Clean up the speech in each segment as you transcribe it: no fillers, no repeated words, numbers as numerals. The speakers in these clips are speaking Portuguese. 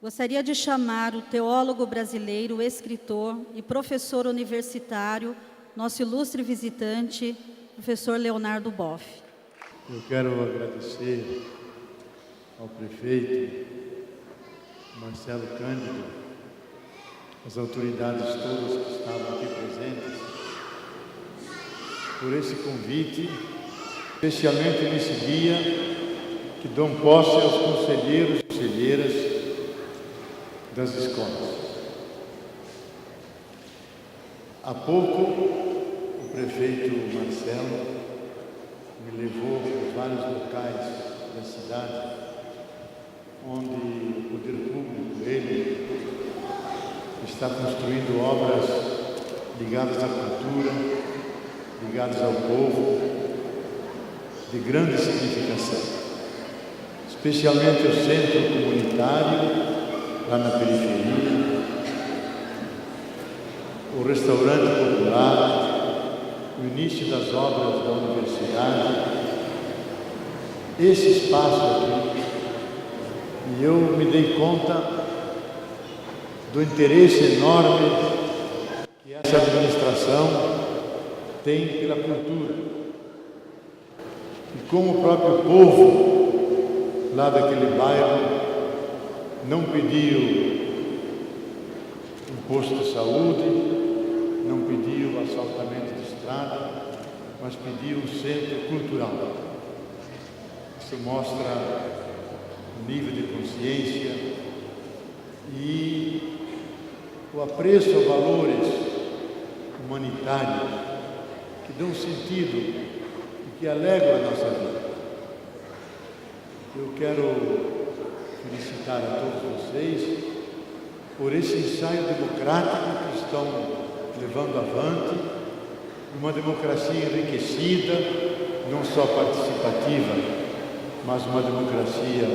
Gostaria de chamar o teólogo brasileiro, escritor e professor universitário, nosso ilustre visitante, professor Leonardo Boff. Eu quero agradecer ao prefeito Marcelo Cândido, as autoridades todas que estavam aqui presentes, por esse convite, especialmente nesse dia que dão posse aos conselheiros e conselheiras das escolas. Há pouco, o prefeito Marcelo me levou por vários locais da cidade, onde o poder público, ele, está construindo obras ligadas à cultura, ligadas ao povo, de grande significação, especialmente o centro comunitário, lá na periferia, o restaurante popular, o início das obras da universidade, esse espaço aqui, e eu me dei conta do interesse enorme que essa administração tem pela cultura. E como o próprio povo lá daquele bairro não pediu um posto de saúde, não pediu asfaltamento de estrada, mas pediu um centro cultural. Isso mostra o nível de consciência e o apreço a valores humanitários que dão sentido e que alegram a nossa vida. Eu quero felicitar a todos vocês por esse ensaio democrático que estão levando avante, uma democracia enriquecida, não só participativa, mas uma democracia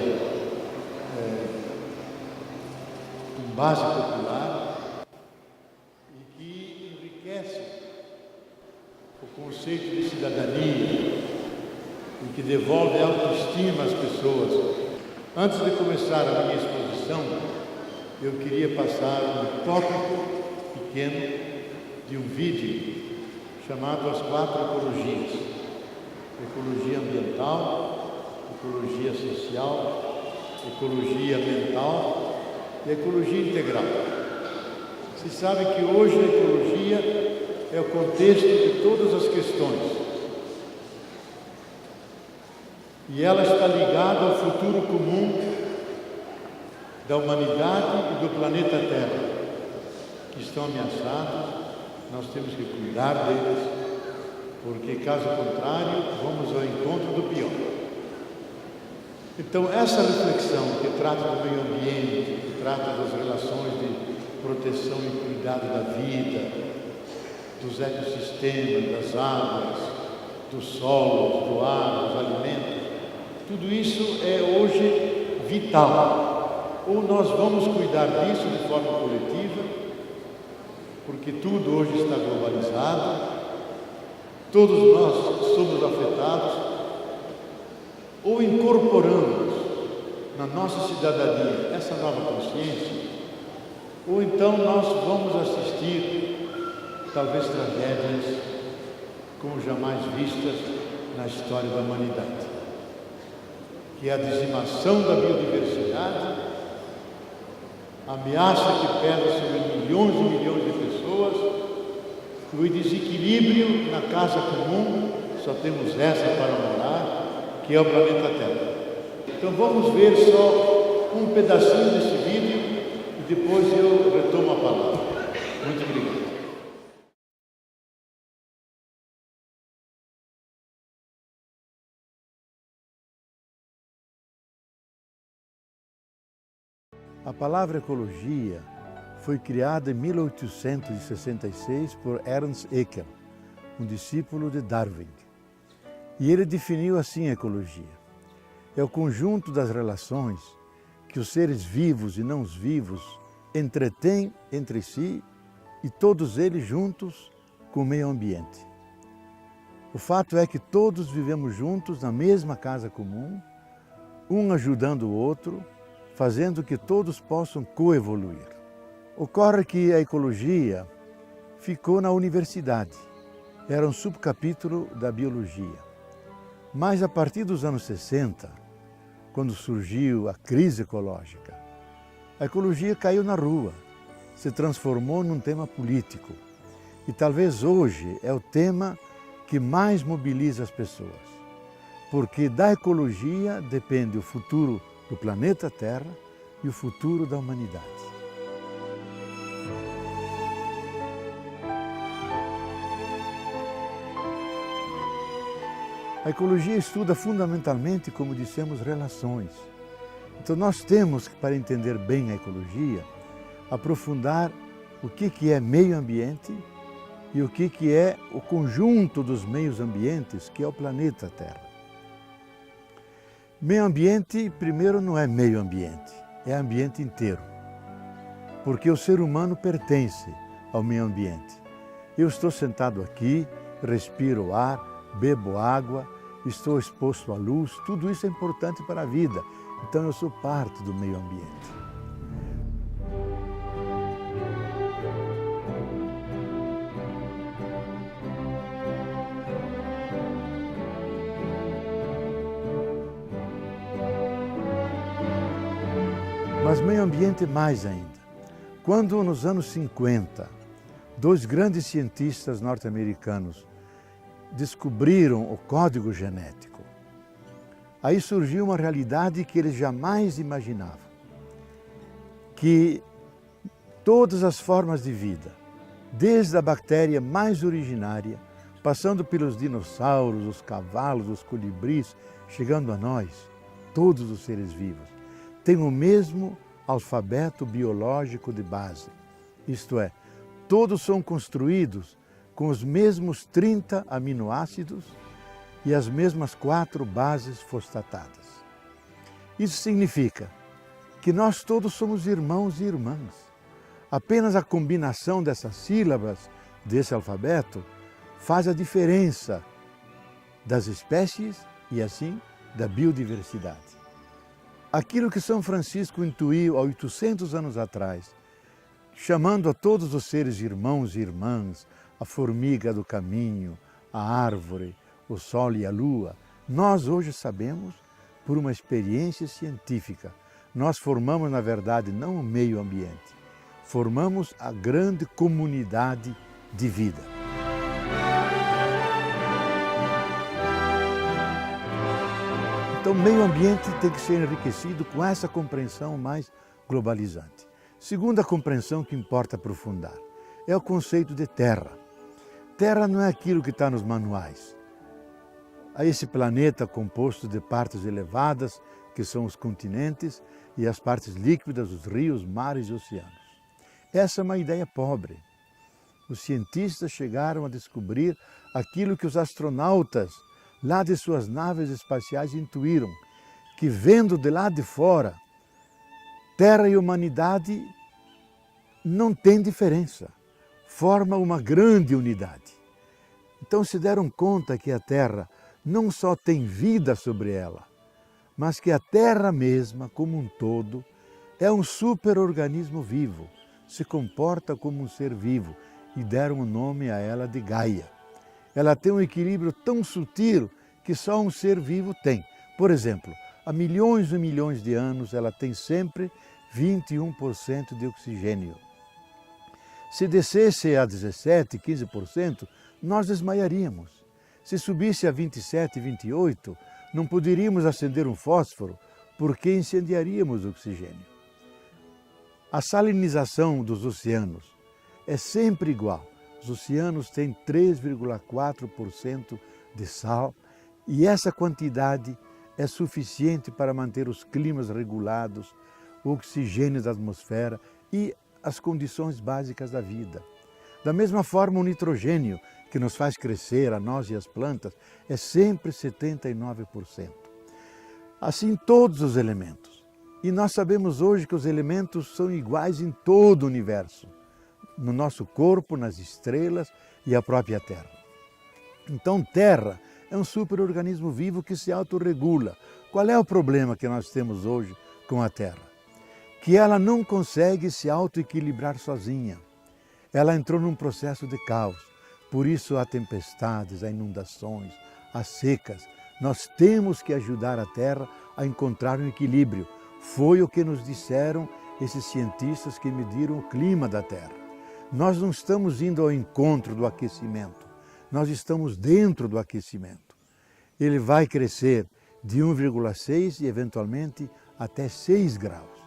com base popular e que enriquece o conceito de cidadania e que devolve a autoestima às pessoas. Antes de começar a minha exposição, eu queria passar um tópico pequeno de um vídeo chamado As Quatro Ecologias: ecologia ambiental, ecologia social, ecologia mental e ecologia integral. Se sabe que hoje a ecologia é o contexto de todas as questões. E ela está ligada ao futuro comum da humanidade e do planeta Terra, que estão ameaçados. Nós temos que cuidar deles, porque, caso contrário, vamos ao encontro do pior. Então, essa reflexão que trata do meio ambiente, que trata das relações de proteção e cuidado da vida, dos ecossistemas, das águas, dos solos, do ar, dos alimentos, tudo isso é hoje vital. Ou nós vamos cuidar disso de forma coletiva, porque tudo hoje está globalizado, todos nós somos afetados, ou incorporamos na nossa cidadania essa nova consciência, ou então nós vamos assistir, talvez, tragédias como jamais vistas na história da humanidade, que é a dizimação da biodiversidade, a ameaça que pesa sobre milhões e milhões de pessoas, e o desequilíbrio na casa comum. Só temos essa para morar, que é o planeta Terra. Então vamos ver só um pedacinho desse vídeo e depois eu retomo a palavra. Muito obrigado. A palavra ecologia foi criada em 1866 por Ernst Haeckel, um discípulo de Darwin. E ele definiu assim a ecologia: é o conjunto das relações que os seres vivos e não vivos entretêm entre si e todos eles juntos com o meio ambiente. O fato é que todos vivemos juntos na mesma casa comum, um ajudando o outro, fazendo que todos possam coevoluir. Ocorre que a ecologia ficou na universidade, era um subcapítulo da biologia. Mas a partir dos anos 60, quando surgiu a crise ecológica, a ecologia caiu na rua, se transformou num tema político. E talvez hoje é o tema que mais mobiliza as pessoas, porque da ecologia depende o futuro do planeta Terra e o futuro da humanidade. A ecologia estuda fundamentalmente, como dissemos, relações. Então nós temos que, para entender bem a ecologia, aprofundar o que é meio ambiente e o que é o conjunto dos meios ambientes, que é o planeta Terra. Meio ambiente, primeiro, não é meio ambiente, é ambiente inteiro. Porque o ser humano pertence ao meio ambiente. Eu estou sentado aqui, respiro ar, bebo água, estou exposto à luz, tudo isso é importante para a vida. Então eu sou parte do meio ambiente. Mas meio ambiente mais ainda. Quando nos anos 50, dois grandes cientistas norte-americanos descobriram o código genético, aí surgiu uma realidade que eles jamais imaginavam, que todas as formas de vida, desde a bactéria mais originária, passando pelos dinossauros, os cavalos, os colibris, chegando a nós, todos os seres vivos, têm o mesmo alfabeto biológico de base. Isto é, todos são construídos com os mesmos 30 aminoácidos e as mesmas 4 bases fosfatadas. Isso significa que nós todos somos irmãos e irmãs. Apenas a combinação dessas sílabas, desse alfabeto, faz a diferença das espécies e assim da biodiversidade. Aquilo que São Francisco intuiu há 800 anos atrás, chamando a todos os seres irmãos e irmãs, a formiga do caminho, a árvore, o sol e a lua, nós hoje sabemos, por uma experiência científica, nós formamos, na verdade, não o meio ambiente, formamos a grande comunidade de vida. Então, o meio ambiente tem que ser enriquecido com essa compreensão mais globalizante. Segunda compreensão que importa aprofundar é o conceito de terra. Terra não é aquilo que está nos manuais. Há esse planeta composto de partes elevadas, que são os continentes, e as partes líquidas, os rios, mares e oceanos. Essa é uma ideia pobre. Os cientistas chegaram a descobrir aquilo que os astronautas, lá de suas naves espaciais, intuíram, que vendo de lá de fora, Terra e humanidade não têm diferença, formam uma grande unidade. Então se deram conta que a Terra não só tem vida sobre ela, mas que a Terra mesma, como um todo, é um superorganismo vivo, se comporta como um ser vivo e deram o nome a ela de Gaia. Ela tem um equilíbrio tão sutil que só um ser vivo tem. Por exemplo, há milhões e milhões de anos ela tem sempre 21% de oxigênio. Se descesse a 17%, 15%, nós desmaiaríamos. Se subisse a 27%, 28%, não poderíamos acender um fósforo porque incendiaríamos o oxigênio. A salinização dos oceanos é sempre igual. Os oceanos têm 3,4% de sal e essa quantidade é suficiente para manter os climas regulados, o oxigênio da atmosfera e as condições básicas da vida. Da mesma forma, o nitrogênio, que nos faz crescer, a nós e as plantas, é sempre 79%. Assim, todos os elementos. E nós sabemos hoje que os elementos são iguais em todo o universo, no nosso corpo, nas estrelas e a própria Terra. Então, Terra é um superorganismo vivo que se autorregula. Qual é o problema que nós temos hoje com a Terra? que ela não consegue se autoequilibrar sozinha. Ela entrou num processo de caos. Por isso há tempestades, há inundações, há secas. Nós temos que ajudar a Terra a encontrar um equilíbrio. Foi o que nos disseram esses cientistas que mediram o clima da Terra. Nós não estamos indo ao encontro do aquecimento. Nós estamos dentro do aquecimento. Ele vai crescer de 1,6 e eventualmente até 6 graus.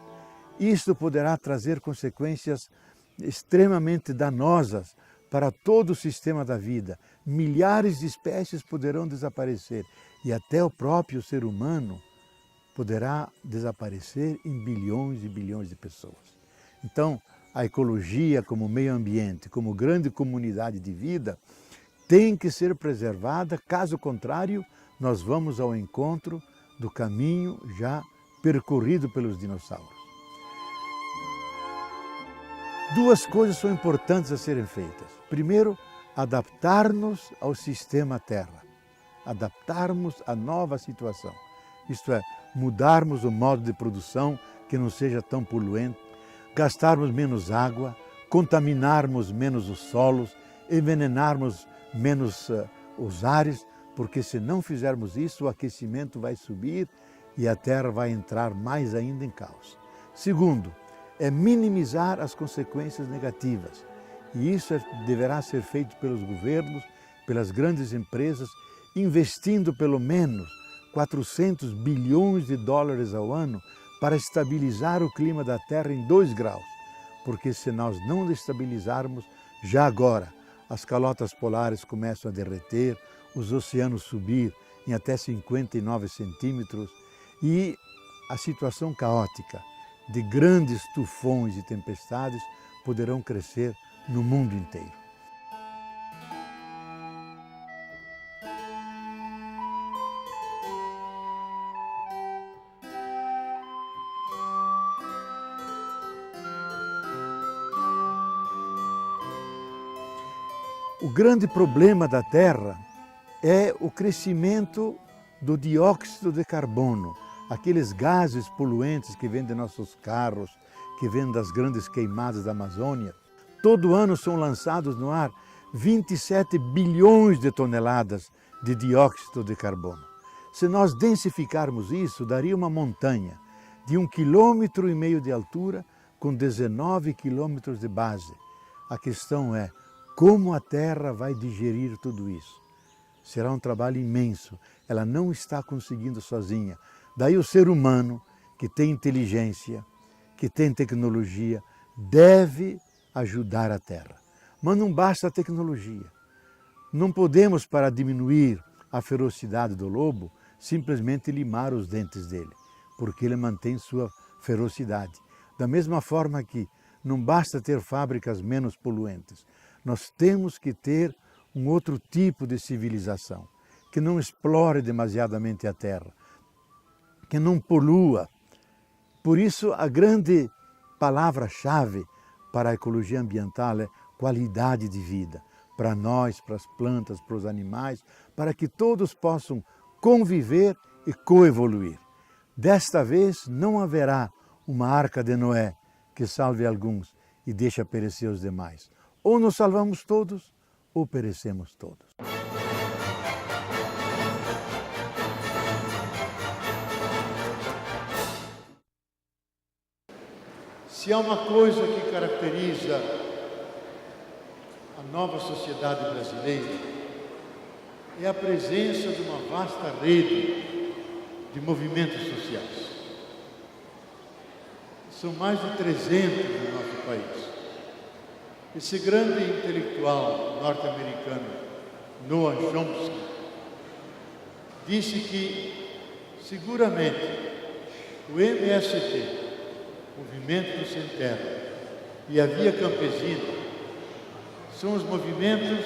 Isto poderá trazer consequências extremamente danosas para todo o sistema da vida. Milhares de espécies poderão desaparecer e até o próprio ser humano poderá desaparecer em bilhões e bilhões de pessoas. Então, a ecologia como meio ambiente, como grande comunidade de vida, tem que ser preservada, caso contrário, nós vamos ao encontro do caminho já percorrido pelos dinossauros. Duas coisas são importantes a serem feitas. Primeiro, adaptar-nos ao sistema Terra, adaptarmos à nova situação. Isto é, mudarmos o modo de produção que não seja tão poluente, gastarmos menos água, contaminarmos menos os solos, envenenarmos menos os ares, porque se não fizermos isso, o aquecimento vai subir e a Terra vai entrar mais ainda em caos. Segundo, é minimizar as consequências negativas. E isso deverá ser feito pelos governos, pelas grandes empresas, investindo pelo menos 400 bilhões de dólares ao ano para estabilizar o clima da Terra em 2 graus. Porque se nós não estabilizarmos, já agora, as calotas polares começam a derreter, os oceanos subir em até 59 centímetros e a situação caótica de grandes tufões e tempestades poderão crescer no mundo inteiro. O grande problema da Terra é o crescimento do dióxido de carbono, aqueles gases poluentes que vêm de nossos carros, que vêm das grandes queimadas da Amazônia. Todo ano são lançados no ar 27 bilhões de toneladas de dióxido de carbono. Se nós densificarmos isso, daria uma montanha de 1,5 km de altura com 19 quilômetros de base. A questão é como a Terra vai digerir tudo isso. Será um trabalho imenso. Ela não está conseguindo sozinha. Daí o ser humano, que tem inteligência, que tem tecnologia, deve ajudar a Terra. Mas não basta a tecnologia. Não podemos, para diminuir a ferocidade do lobo, simplesmente limar os dentes dele, porque ele mantém sua ferocidade. Da mesma forma que não basta ter fábricas menos poluentes, nós temos que ter um outro tipo de civilização, que não explore demasiadamente a Terra, que não polua. Por isso, a grande palavra-chave para a ecologia ambiental é qualidade de vida, para nós, para as plantas, para os animais, para que todos possam conviver e coevoluir. Desta vez não haverá uma arca de Noé que salve alguns e deixa perecer os demais. Ou nos salvamos todos, ou perecemos todos. Se há uma coisa que caracteriza a nova sociedade brasileira, é a presença de uma vasta rede de movimentos sociais. São mais de 300 no nosso país. Esse grande intelectual norte-americano, Noam Chomsky, disse que, seguramente, o MST, Movimento do Sem Terra, e a Via Campesina são os movimentos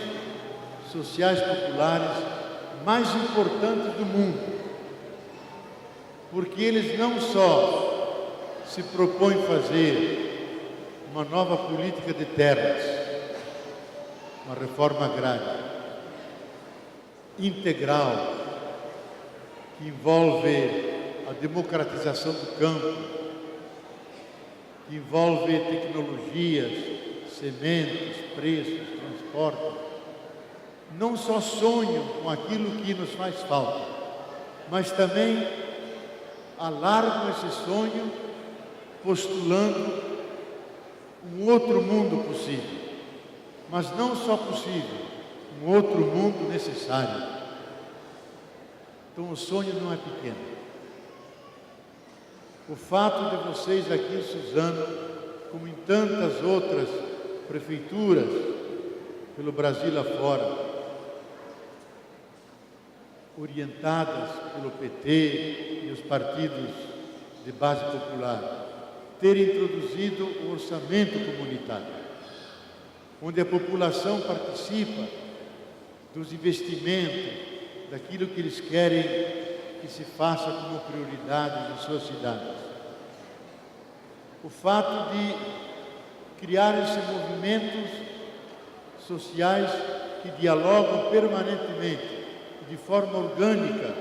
sociais populares mais importantes do mundo, porque eles não só se propõem fazer uma nova política de terras, uma reforma agrária integral, que envolve a democratização do campo, que envolve tecnologias, sementes, preços, transporte, não só sonham com aquilo que nos faz falta, mas também alargam esse sonho postulando um outro mundo possível, mas não só possível, um outro mundo necessário. Então o sonho não é pequeno. O fato de vocês aqui em Suzano, como em tantas outras prefeituras pelo Brasil afora, orientadas pelo PT e os partidos de base popular, ter introduzido o orçamento comunitário, onde a população participa dos investimentos, daquilo que eles querem que se faça como prioridade em suas cidades. O fato de criar esses movimentos sociais que dialogam permanentemente, de forma orgânica,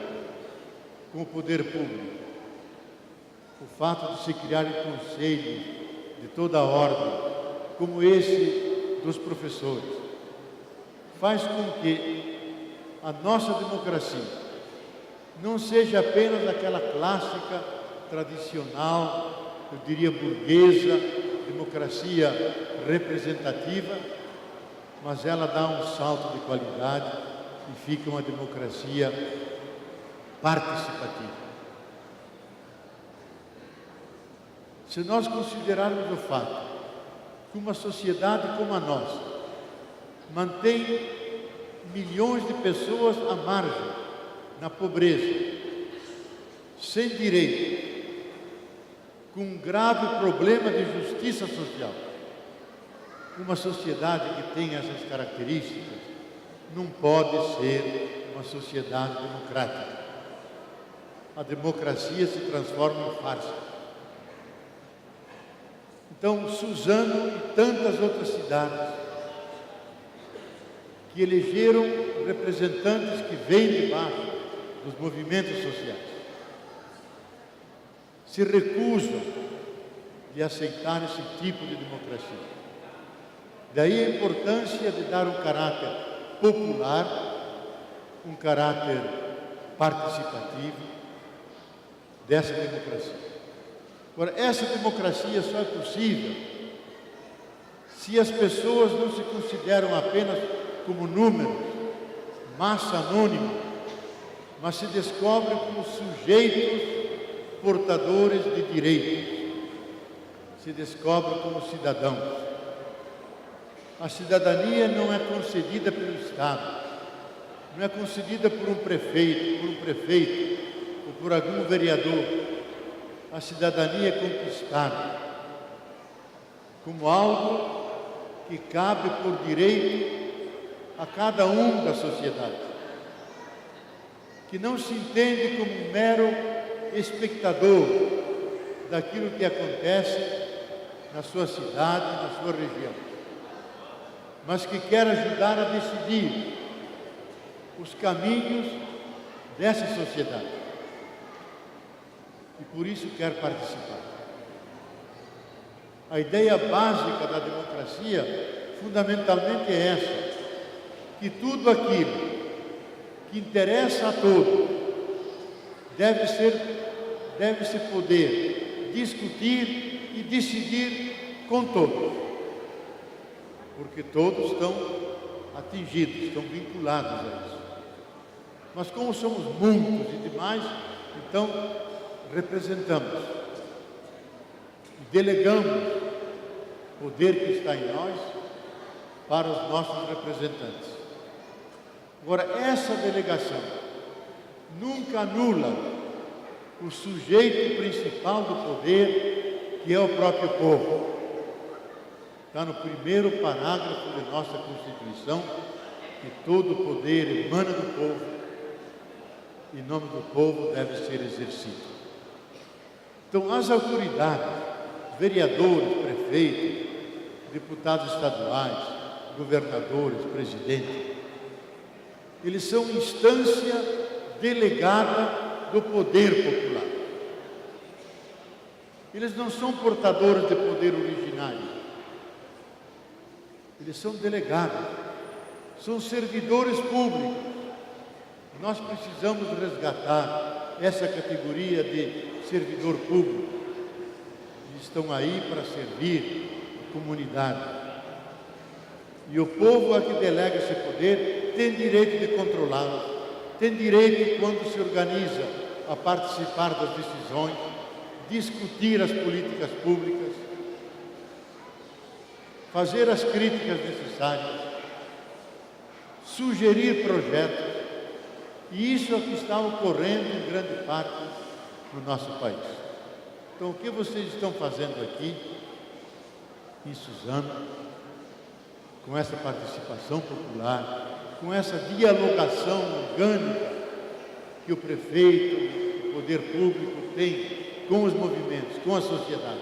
com o poder público. O fato de se criarem conselhos de toda a ordem, como esse dos professores, faz com que a nossa democracia não seja apenas aquela clássica, tradicional, eu diria burguesa, democracia representativa, mas ela dá um salto de qualidade e fica uma democracia participativa. Se nós considerarmos o fato que uma sociedade como a nossa mantém milhões de pessoas à margem, na pobreza, sem direito, com um grave problema de justiça social, uma sociedade que tem essas características não pode ser uma sociedade democrática. A democracia se transforma em farsa. Então, Suzano e tantas outras cidades que elegeram representantes que vêm de baixo dos movimentos sociais, se recusam de aceitar esse tipo de democracia. Daí a importância de dar um caráter popular, um caráter participativo dessa democracia. Agora, essa democracia só é possível se as pessoas não se consideram apenas como números, massa anônima, mas se descobrem como sujeitos portadores de direitos, se descobrem como cidadãos. A cidadania não é concedida pelo Estado, não é concedida por um prefeito ou por algum vereador. A cidadania é conquistada como algo que cabe por direito a cada um da sociedade, que não se entende como um mero espectador daquilo que acontece na sua cidade, na sua região, mas que quer ajudar a decidir os caminhos dessa sociedade e por isso quer participar. A ideia básica da democracia fundamentalmente é essa, que tudo aquilo que interessa a todos deve-se poder discutir e decidir com todos, porque todos estão atingidos, estão vinculados a isso. Mas como somos muitos e demais, então representamos e delegamos o poder que está em nós para os nossos representantes. Agora, essa delegação nunca anula o sujeito principal do poder, que é o próprio povo. Está no primeiro parágrafo da nossa Constituição, que todo o poder emana do povo, e em nome do povo deve ser exercido. Então, as autoridades, vereadores, prefeitos, deputados estaduais, governadores, presidentes, eles são instância delegada do poder popular. Eles não são portadores de poder originário. Eles são delegados, são servidores públicos. Nós precisamos resgatar essa categoria de servidor público. Eles estão aí para servir a comunidade. E o povo a que delega esse poder tem direito de controlá-lo, tem direito, quando se organiza, a participar das decisões, discutir as políticas públicas, fazer as críticas necessárias, sugerir projetos. E isso é o que está ocorrendo em grande parte no nosso país. Então, o que vocês estão fazendo aqui, em Suzano, com essa participação popular, com essa dialogação orgânica que o prefeito, o poder público tem com os movimentos, com a sociedade,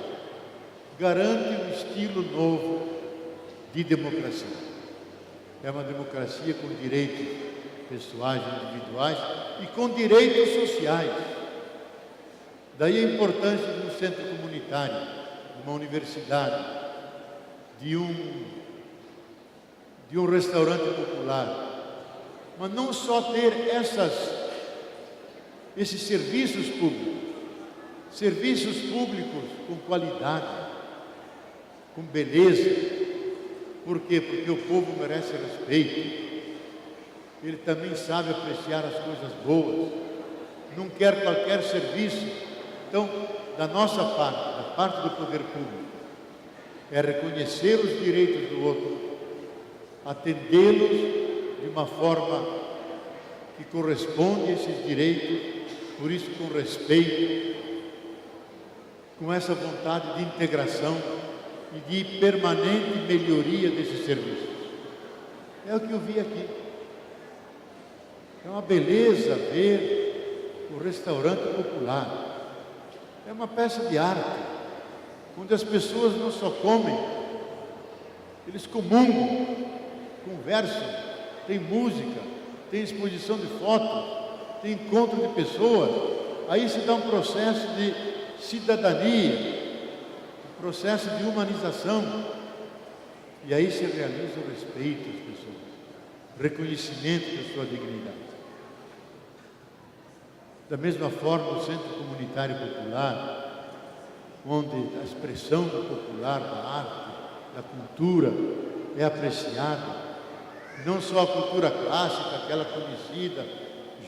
garante um estilo novo de democracia. É uma democracia com direitos pessoais, individuais e com direitos sociais. Daí a importância de um centro comunitário, de uma universidade, de um restaurante popular. Mas não só ter esses serviços públicos com qualidade, com beleza. Por quê? Porque o povo merece respeito. Ele também sabe apreciar as coisas boas. Não quer qualquer serviço. Então, da nossa parte, da parte do poder público, é reconhecer os direitos do outro, atendê-los de uma forma que corresponde a esses direitos, por isso com respeito, com essa vontade de integração e de permanente melhoria desses serviços. É o que eu vi aqui. É uma beleza ver o restaurante popular. É uma peça de arte, onde as pessoas não só comem, eles comungam, conversam, tem música, tem exposição de fotos, tem encontro de pessoas. Aí se dá um processo de cidadania, um processo de humanização, e aí se realiza o respeito às pessoas, reconhecimento da sua dignidade. Da mesma forma, o Centro Comunitário Popular, onde a expressão popular da arte, da cultura é apreciada, não só a cultura clássica, aquela conhecida,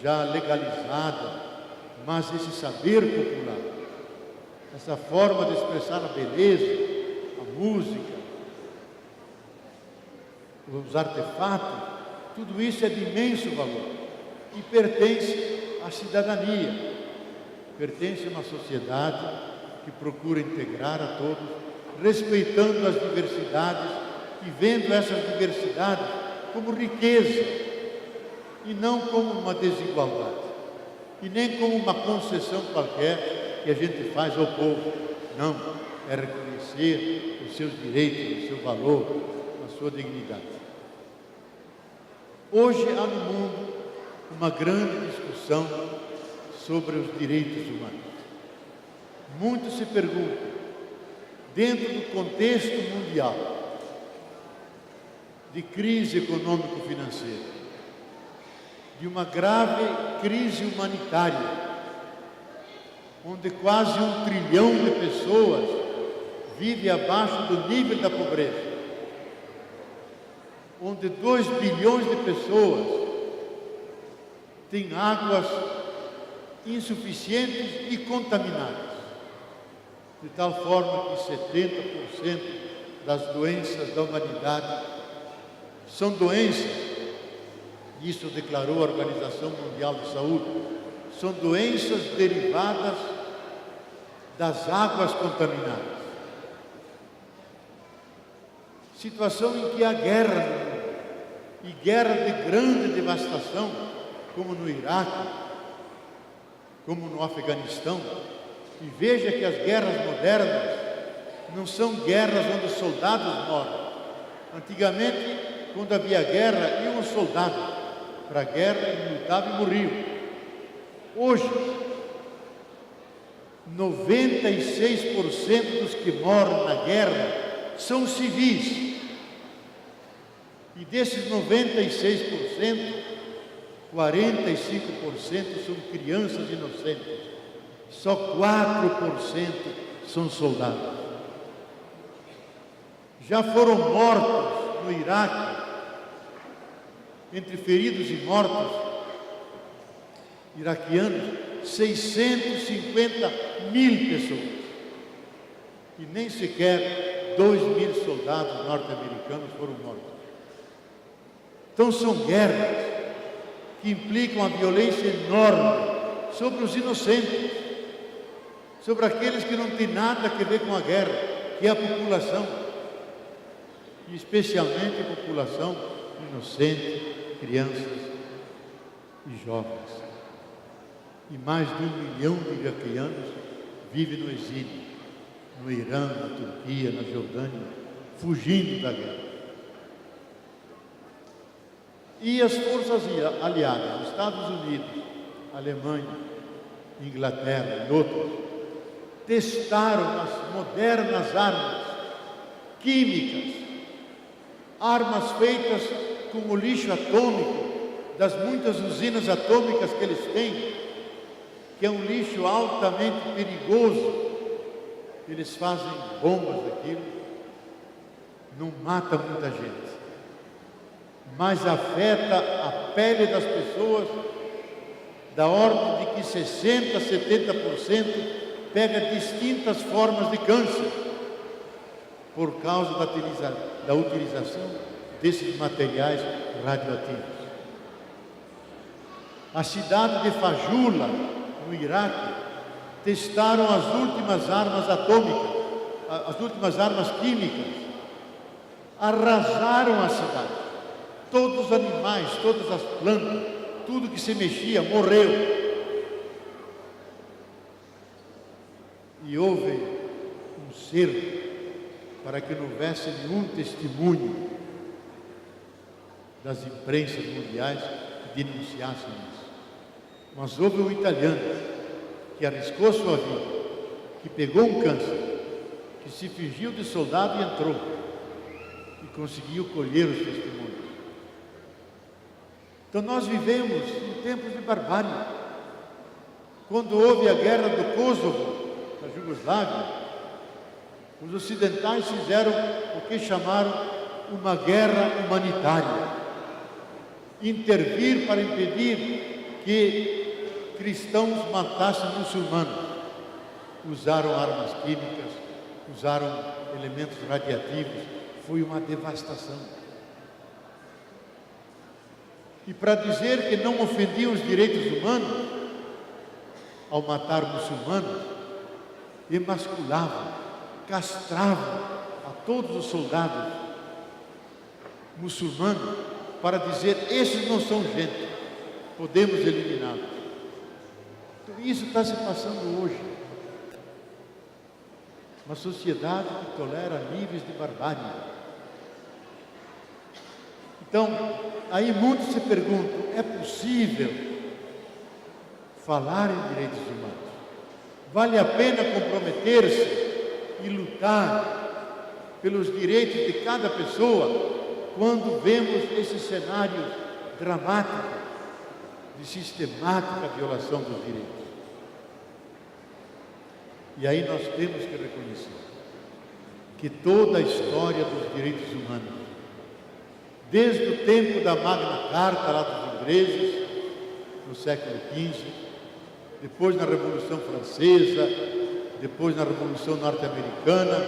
já legalizada, mas esse saber popular, essa forma de expressar a beleza, a música, os artefatos, tudo isso é de imenso valor e pertence à cidadania, pertence a uma sociedade que procura integrar a todos, respeitando as diversidades e vendo essas diversidades como riqueza e não como uma desigualdade e nem como uma concessão qualquer que a gente faz ao povo. Não, é reconhecer os seus direitos, o seu valor, a sua dignidade. Hoje há no mundo uma grande discussão sobre os direitos humanos. Muitos se perguntam, dentro do contexto mundial de crise econômico-financeira, de uma grave crise humanitária, onde quase 1 trilhão de pessoas vive abaixo do nível da pobreza, onde 2 bilhões de pessoas têm águas insuficientes e contaminadas, de tal forma que 70% das doenças da humanidade são doenças, isso declarou a Organização Mundial de Saúde, são doenças derivadas das águas contaminadas. Situação em que há guerra no mundo, e guerra de grande devastação, como no Iraque, como no Afeganistão. E veja que as guerras modernas não são guerras onde os soldados morrem. Antigamente, quando havia guerra, ia um soldado para a guerra e lutava e morria. Hoje, 96% dos que morrem na guerra são civis. E desses 96%, 45% são crianças inocentes. Só 4% são soldados. Já foram mortos no Iraque, entre feridos e mortos iraquianos, 650 mil pessoas. E nem sequer 2.000 soldados norte-americanos foram mortos. Então são guerras que implicam a violência enorme sobre os inocentes, sobre aqueles que não têm nada a ver com a guerra, que é a população, e especialmente a população inocente, crianças e jovens. E mais de 1 milhão de iraquianos vivem no exílio, no Irã, na Turquia, na Jordânia, fugindo da guerra. E as forças aliadas, os Estados Unidos, Alemanha, Inglaterra e outros, testaram as modernas armas químicas, armas feitas com o lixo atômico das muitas usinas atômicas que eles têm, que é um lixo altamente perigoso. Eles fazem bombas daquilo, não mata muita gente, mas afeta a pele das pessoas, da ordem de que 60% a 70% pega distintas formas de câncer, por causa da utilização desses materiais radioativos. A cidade de Fajula, no Iraque, testaram as últimas armas atômicas, as últimas armas químicas, arrasaram a cidade. Todos os animais, todas as plantas, tudo que se mexia morreu. E houve um cerco para que não houvesse nenhum testemunho das imprensas mundiais que denunciassem isso. Mas houve um italiano que arriscou sua vida, que pegou um câncer, que se fingiu de soldado e entrou, e conseguiu colher os testemunhos. Então nós vivemos em tempos de barbárie. Quando houve a guerra do Kosovo, na Jugoslávia, os ocidentais fizeram o que chamaram uma guerra humanitária. Intervir para impedir que cristãos matassem muçulmanos. Usaram armas químicas, usaram elementos radiativos, foi uma devastação. E para dizer que não ofendiam os direitos humanos, ao matar muçulmanos, emasculavam, castravam a todos os soldados muçulmanos, para dizer, esses não são gente, podemos eliminá-los. Então, isso está se passando hoje. Uma sociedade que tolera níveis de barbárie. Então, aí muitos se perguntam, é possível falar em direitos humanos? Vale a pena comprometer-se e lutar pelos direitos de cada pessoa quando vemos esses cenários dramáticos de sistemática violação dos direitos? E aí nós temos que reconhecer que toda a história dos direitos humanos, desde o tempo da Magna Carta lá dos ingleses, no século XV, depois na Revolução Francesa, depois na Revolução Norte-Americana,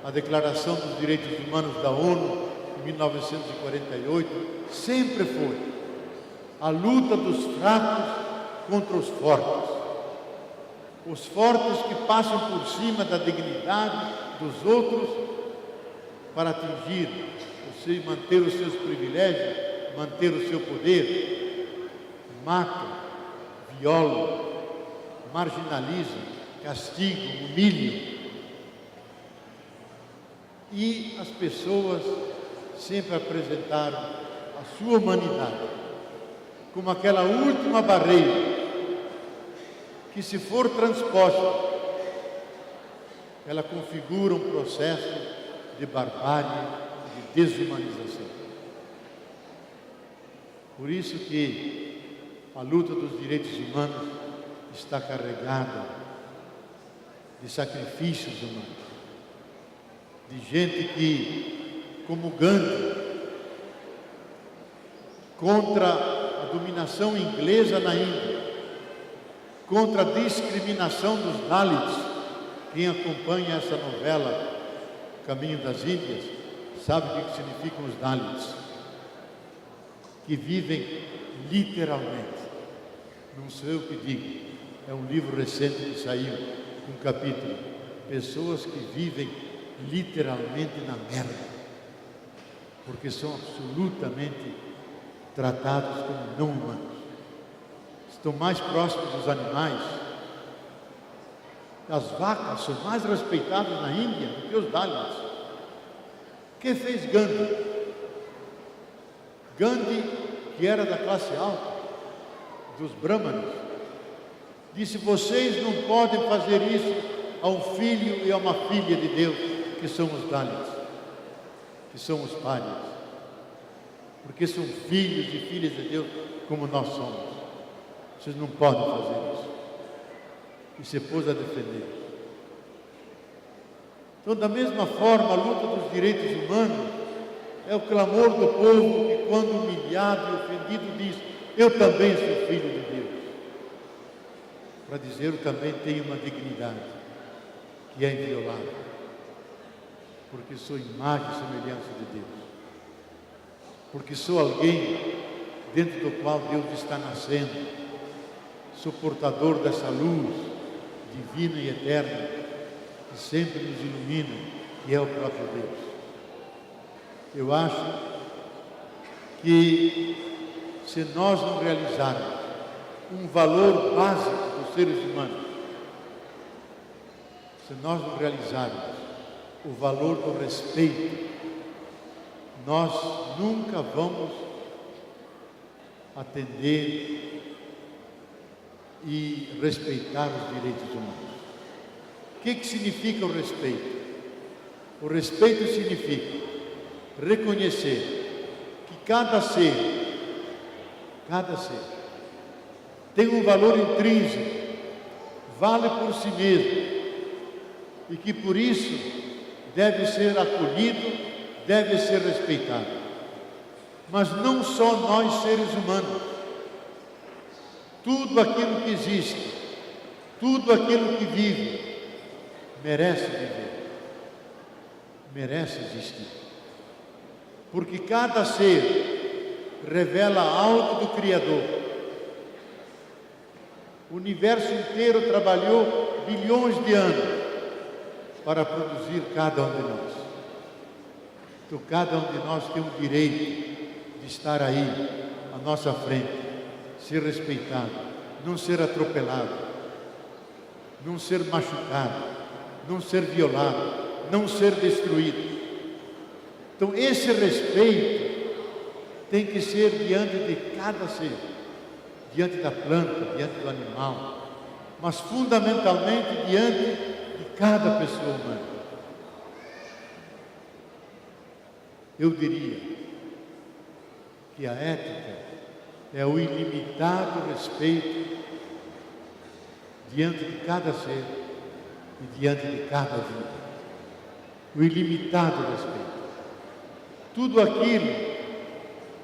a Declaração dos Direitos Humanos da ONU, em 1948, sempre foi a luta dos fracos contra os fortes. Os fortes que passam por cima da dignidade dos outros para atingir, manter os seus privilégios, manter o seu poder, matam, violam, marginalizam, castigam, humilham. E as pessoas sempre apresentaram a sua humanidade como aquela última barreira que, se for transposta ela configura um processo de barbárie, de desumanização. Por isso que a luta dos direitos humanos está carregada de sacrifícios humanos, de gente que, como Gandhi, contra a dominação inglesa na Índia, contra a discriminação dos Dalits. Quem acompanha essa novela, Caminho das Índias, sabe o que significam os Dalits, que vivem literalmente, não sou eu que digo, é um livro recente que saiu, um capítulo, pessoas que vivem literalmente na merda, porque são absolutamente tratados como não humanos, estão mais próximos dos animais. As vacas são mais respeitadas na Índia do que os Dalits. O que fez Gandhi? Gandhi, que era da classe alta, dos brahmanes, disse: vocês não podem fazer isso a um filho e a uma filha de Deus, que são os Dalits, que são os párias, porque são filhos e filhas de Deus como nós somos. Vocês não podem fazer isso. E se pôs a defender. Então, da mesma forma, a luta dos direitos humanos é o clamor do povo que, quando humilhado e ofendido, diz: eu também sou filho de Deus. Para dizer: eu também tenho uma dignidade que é inviolável, porque sou imagem e semelhança de Deus, porque sou alguém dentro do qual Deus está nascendo, sou portador dessa luz divina e eterna que sempre nos ilumina, que é o próprio Deus. Eu acho que, se nós não realizarmos um valor básico dos seres humanos, se nós não realizarmos o valor do respeito, nós nunca vamos atender e respeitar os direitos humanos. O que significa o respeito? O respeito significa reconhecer que cada ser tem um valor intrínseco, vale por si mesmo, e que por isso deve ser acolhido, deve ser respeitado. Mas não só nós, seres humanos, tudo aquilo que existe, tudo aquilo que vive, merece viver, merece existir, porque cada ser revela algo do Criador. O universo inteiro trabalhou bilhões de anos para produzir cada um de nós. Então, cada um de nós tem o direito de estar aí, à nossa frente, ser respeitado, não ser atropelado, não ser machucado, não ser violado, não ser destruído. Então, esse respeito tem que ser diante de cada ser, diante da planta, diante do animal, mas fundamentalmente diante de cada pessoa humana. Eu diria que a ética é o ilimitado respeito diante de cada ser e diante de cada vida. O ilimitado respeito. Tudo aquilo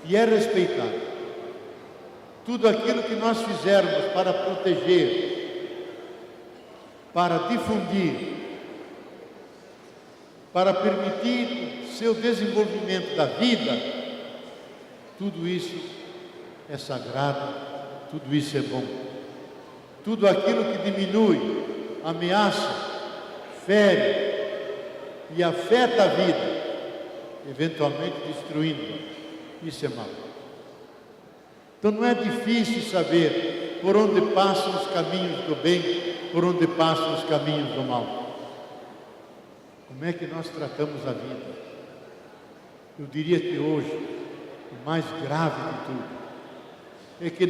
que é respeitado, tudo aquilo que nós fizermos para proteger, para difundir, para permitir seu desenvolvimento da vida, tudo isso é sagrado, tudo isso é bom. Tudo aquilo que diminui, ameaça, fere e afeta a vida, eventualmente destruindo, isso é mal. Então não é difícil saber por onde passam os caminhos do bem, por onde passam os caminhos do mal. Como é que nós tratamos a vida? Eu diria que hoje, o mais grave de tudo, é que